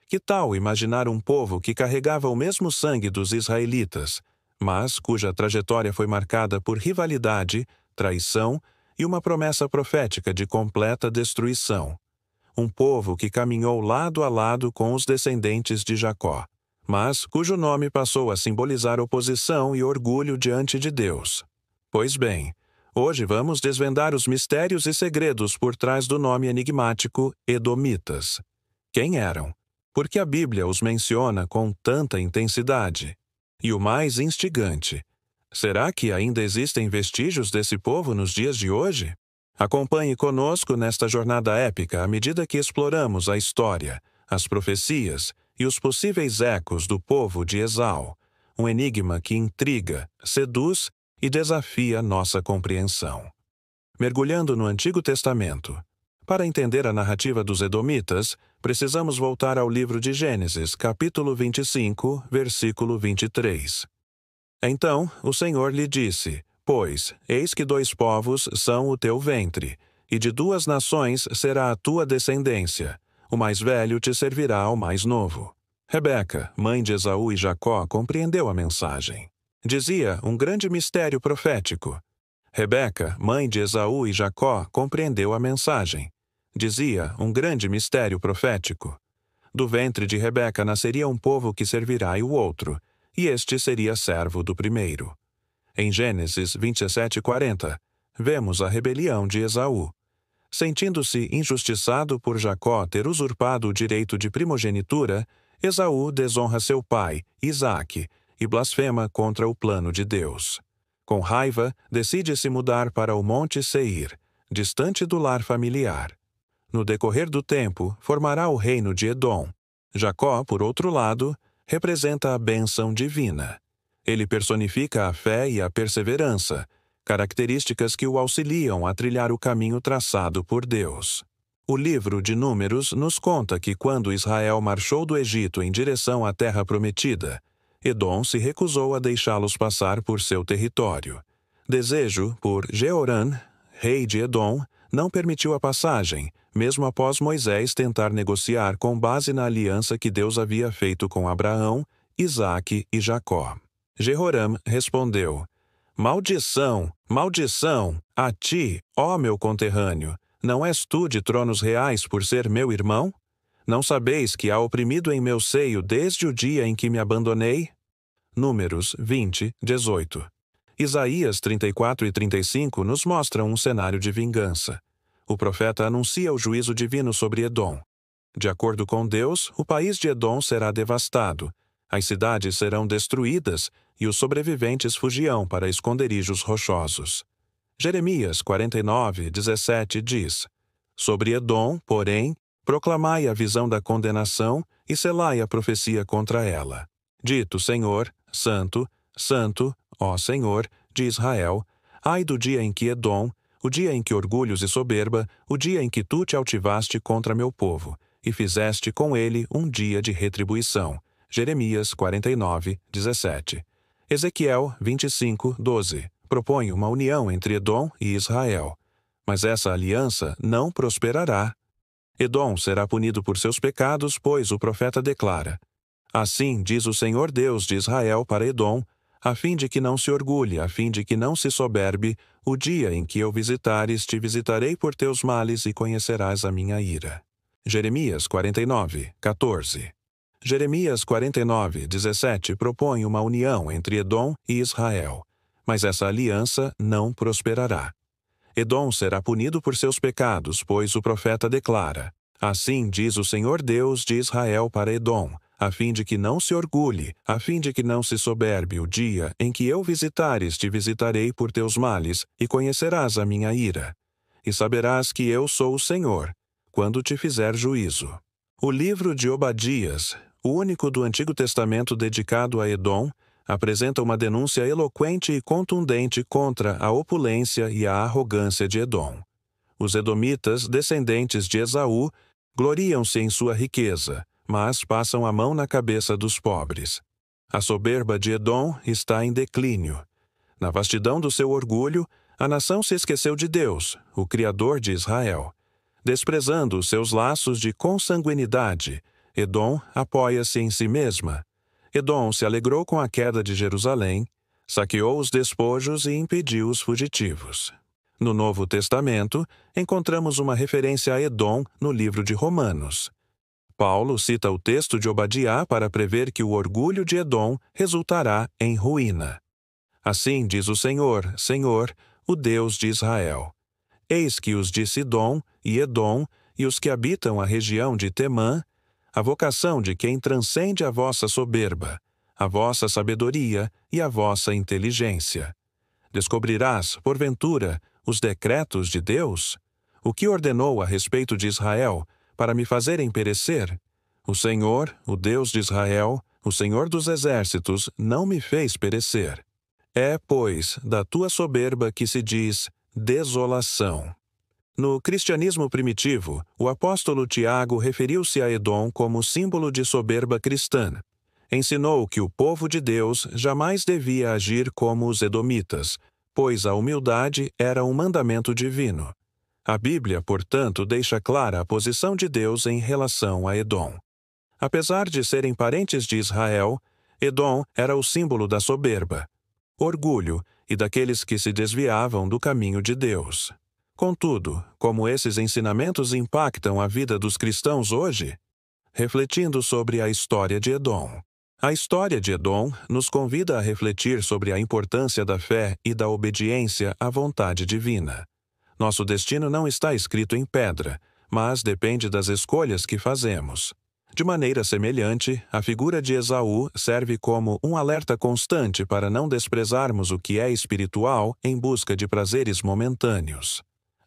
Que tal imaginar um povo que carregava o mesmo sangue dos israelitas, mas cuja trajetória foi marcada por rivalidade, traição e uma promessa profética de completa destruição? Um povo que caminhou lado a lado com os descendentes de Jacó, mas cujo nome passou a simbolizar oposição e orgulho diante de Deus. Pois bem, hoje vamos desvendar os mistérios e segredos por trás do nome enigmático Edomitas. Quem eram? Por que a Bíblia os menciona com tanta intensidade? E o mais instigante, será que ainda existem vestígios desse povo nos dias de hoje? Acompanhe conosco nesta jornada épica à medida que exploramos a história, as profecias e os possíveis ecos do povo de Esau, um enigma que intriga, seduz e desafia nossa compreensão. Mergulhando no Antigo Testamento. Para entender a narrativa dos Edomitas, precisamos voltar ao livro de Gênesis, capítulo 25, versículo 23. Então o Senhor lhe disse: Pois, eis que 2 povos são o teu ventre, e de 2 nações será a tua descendência. O mais velho te servirá ao mais novo. Rebeca, mãe de Esaú e Jacó, compreendeu a mensagem. Dizia um grande mistério profético. Rebeca, mãe de Esaú e Jacó, compreendeu a mensagem. Dizia um grande mistério profético. Do ventre de Rebeca nasceria um povo que servirá o outro, e este seria servo do primeiro. Em Gênesis 27:40, vemos a rebelião de Esaú. Sentindo-se injustiçado por Jacó ter usurpado o direito de primogenitura, Esaú desonra seu pai, Isaque, e blasfema contra o plano de Deus. Com raiva, decide se mudar para o Monte Seir, distante do lar familiar. No decorrer do tempo, formará o reino de Edom. Jacó, por outro lado, representa a bênção divina. Ele personifica a fé e a perseverança, características que o auxiliam a trilhar o caminho traçado por Deus. O livro de Números nos conta que quando Israel marchou do Egito em direção à Terra Prometida, Edom se recusou a deixá-los passar por seu território. Desejo por Jeorã, rei de Edom, não permitiu a passagem, mesmo após Moisés tentar negociar com base na aliança que Deus havia feito com Abraão, Isaque e Jacó. Jehoram respondeu: Maldição, maldição, a ti, ó meu conterrâneo! Não és tu de tronos reais por ser meu irmão? Não sabeis que há oprimido em meu seio desde o dia em que me abandonei? Números 20, 18. Isaías 34 e 35 nos mostram um cenário de vingança. O profeta anuncia o juízo divino sobre Edom. De acordo com Deus, o país de Edom será devastado, as cidades serão destruídas e os sobreviventes fugirão para esconderijos rochosos. Jeremias 49, 17 diz: Sobre Edom, porém, proclamai a visão da condenação e selai a profecia contra ela. Dito Senhor, Santo, Santo, ó Senhor, de Israel, ai do dia em que Edom, o dia em que orgulhos e soberba, o dia em que tu te altivaste contra meu povo, e fizeste com ele um dia de retribuição. Jeremias 49, 17. Ezequiel 25, 12. Propõe uma união entre Edom e Israel. Mas essa aliança não prosperará. Edom será punido por seus pecados, pois o profeta declara: Assim diz o Senhor Deus de Israel para Edom, a fim de que não se orgulhe, a fim de que não se soberbe, o dia em que eu visitares, te visitarei por teus males e conhecerás a minha ira. Jeremias 49, 14. Jeremias 49, 17 propõe uma união entre Edom e Israel, mas essa aliança não prosperará. Edom será punido por seus pecados, pois o profeta declara: Assim diz o Senhor Deus de Israel para Edom, a fim de que não se orgulhe, a fim de que não se soberbe o dia em que eu visitares, te visitarei por teus males, e conhecerás a minha ira. E saberás que eu sou o Senhor, quando te fizer juízo. O livro de Obadias, o único do Antigo Testamento dedicado a Edom, apresenta uma denúncia eloquente e contundente contra a opulência e a arrogância de Edom. Os edomitas, descendentes de Esaú, gloriam-se em sua riqueza, mas passam a mão na cabeça dos pobres. A soberba de Edom está em declínio. Na vastidão do seu orgulho, a nação se esqueceu de Deus, o Criador de Israel. Desprezando os seus laços de consanguinidade, Edom apoia-se em si mesma. Edom se alegrou com a queda de Jerusalém, saqueou os despojos e impediu os fugitivos. No Novo Testamento, encontramos uma referência a Edom no livro de Romanos. Paulo cita o texto de Obadiá para prever que o orgulho de Edom resultará em ruína. Assim diz o Senhor, Senhor, o Deus de Israel: eis que os de Sidom e Edom e os que habitam a região de Temã, a vocação de quem transcende a vossa soberba, a vossa sabedoria e a vossa inteligência. Descobrirás, porventura, os decretos de Deus? O que ordenou a respeito de Israel, para me fazerem perecer? O Senhor, o Deus de Israel, o Senhor dos exércitos, não me fez perecer. É, pois, da tua soberba que se diz desolação. No cristianismo primitivo, o apóstolo Tiago referiu-se a Edom como símbolo de soberba cristã. Ensinou que o povo de Deus jamais devia agir como os edomitas, pois a humildade era um mandamento divino. A Bíblia, portanto, deixa clara a posição de Deus em relação a Edom. Apesar de serem parentes de Israel, Edom era o símbolo da soberba, orgulho e daqueles que se desviavam do caminho de Deus. Contudo, como esses ensinamentos impactam a vida dos cristãos hoje? Refletindo sobre a história de Edom. A história de Edom nos convida a refletir sobre a importância da fé e da obediência à vontade divina. Nosso destino não está escrito em pedra, mas depende das escolhas que fazemos. De maneira semelhante, a figura de Esaú serve como um alerta constante para não desprezarmos o que é espiritual em busca de prazeres momentâneos.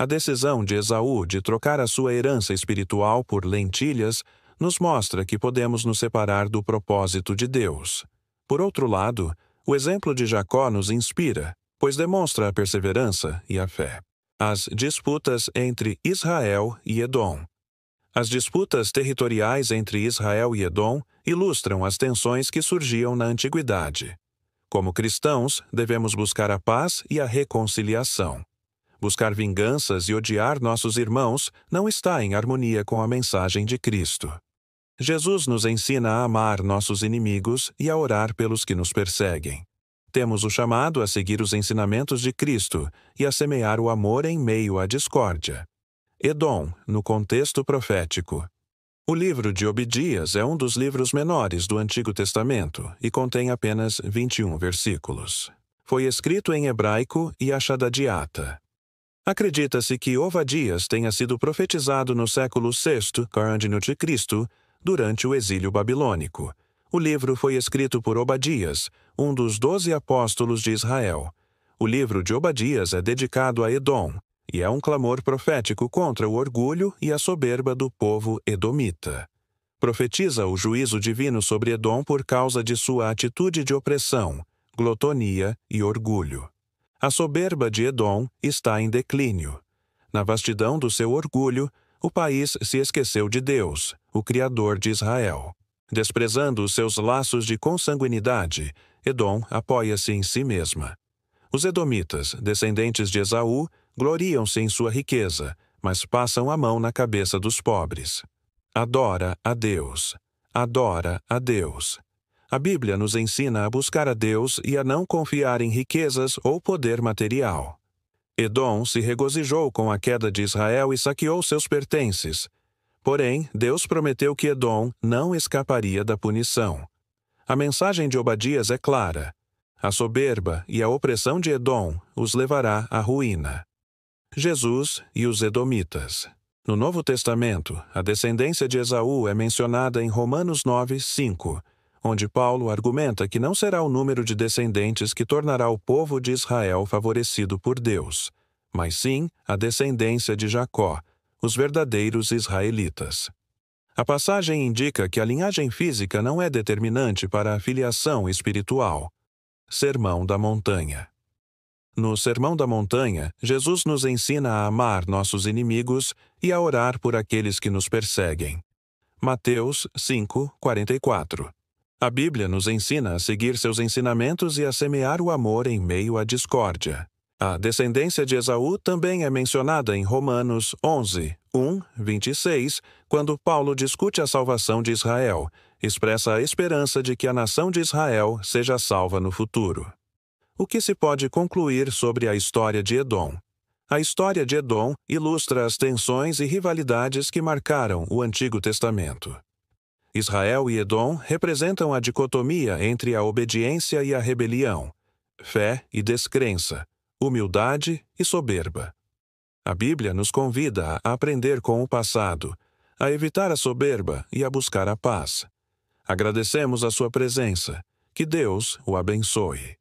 A decisão de Esaú de trocar a sua herança espiritual por lentilhas nos mostra que podemos nos separar do propósito de Deus. Por outro lado, o exemplo de Jacó nos inspira, pois demonstra a perseverança e a fé. As disputas entre Israel e Edom. As disputas territoriais entre Israel e Edom ilustram as tensões que surgiam na antiguidade. Como cristãos, devemos buscar a paz e a reconciliação. Buscar vinganças e odiar nossos irmãos não está em harmonia com a mensagem de Cristo. Jesus nos ensina a amar nossos inimigos e a orar pelos que nos perseguem. Temos o chamado a seguir os ensinamentos de Cristo e a semear o amor em meio à discórdia. Edom, no contexto profético. O livro de Obadias é um dos livros menores do Antigo Testamento e contém apenas 21 versículos. Foi escrito em hebraico e axadadiata. Acredita-se que Ovadias tenha sido profetizado no século VI a.C., durante o exílio babilônico. O livro foi escrito por Obadias, um dos 12 apóstolos de Israel. O livro de Obadias é dedicado a Edom, e é um clamor profético contra o orgulho e a soberba do povo edomita. Profetiza o juízo divino sobre Edom por causa de sua atitude de opressão, glotonia e orgulho. A soberba de Edom está em declínio. Na vastidão do seu orgulho, o país se esqueceu de Deus, o Criador de Israel. Desprezando os seus laços de consanguinidade, Edom apoia-se em si mesma. Os edomitas, descendentes de Esaú, gloriam-se em sua riqueza, mas passam a mão na cabeça dos pobres. Adora a Deus. Adora a Deus. A Bíblia nos ensina a buscar a Deus e a não confiar em riquezas ou poder material. Edom se regozijou com a queda de Israel e saqueou seus pertences. Porém, Deus prometeu que Edom não escaparia da punição. A mensagem de Obadias é clara. A soberba e a opressão de Edom os levará à ruína. Jesus e os edomitas. No Novo Testamento, a descendência de Esaú é mencionada em Romanos 9, 5, onde Paulo argumenta que não será o número de descendentes que tornará o povo de Israel favorecido por Deus, mas sim a descendência de Jacó, os verdadeiros israelitas. A passagem indica que a linhagem física não é determinante para a filiação espiritual. Sermão da Montanha. No Sermão da Montanha, Jesus nos ensina a amar nossos inimigos e a orar por aqueles que nos perseguem. Mateus 5, 44. A Bíblia nos ensina a seguir seus ensinamentos e a semear o amor em meio à discórdia. A descendência de Esaú também é mencionada em Romanos 11, 1:26, quando Paulo discute a salvação de Israel, expressa a esperança de que a nação de Israel seja salva no futuro. O que se pode concluir sobre a história de Edom? A história de Edom ilustra as tensões e rivalidades que marcaram o Antigo Testamento. Israel e Edom representam a dicotomia entre a obediência e a rebelião, fé e descrença, humildade e soberba. A Bíblia nos convida a aprender com o passado, a evitar a soberba e a buscar a paz. Agradecemos a sua presença. Que Deus o abençoe.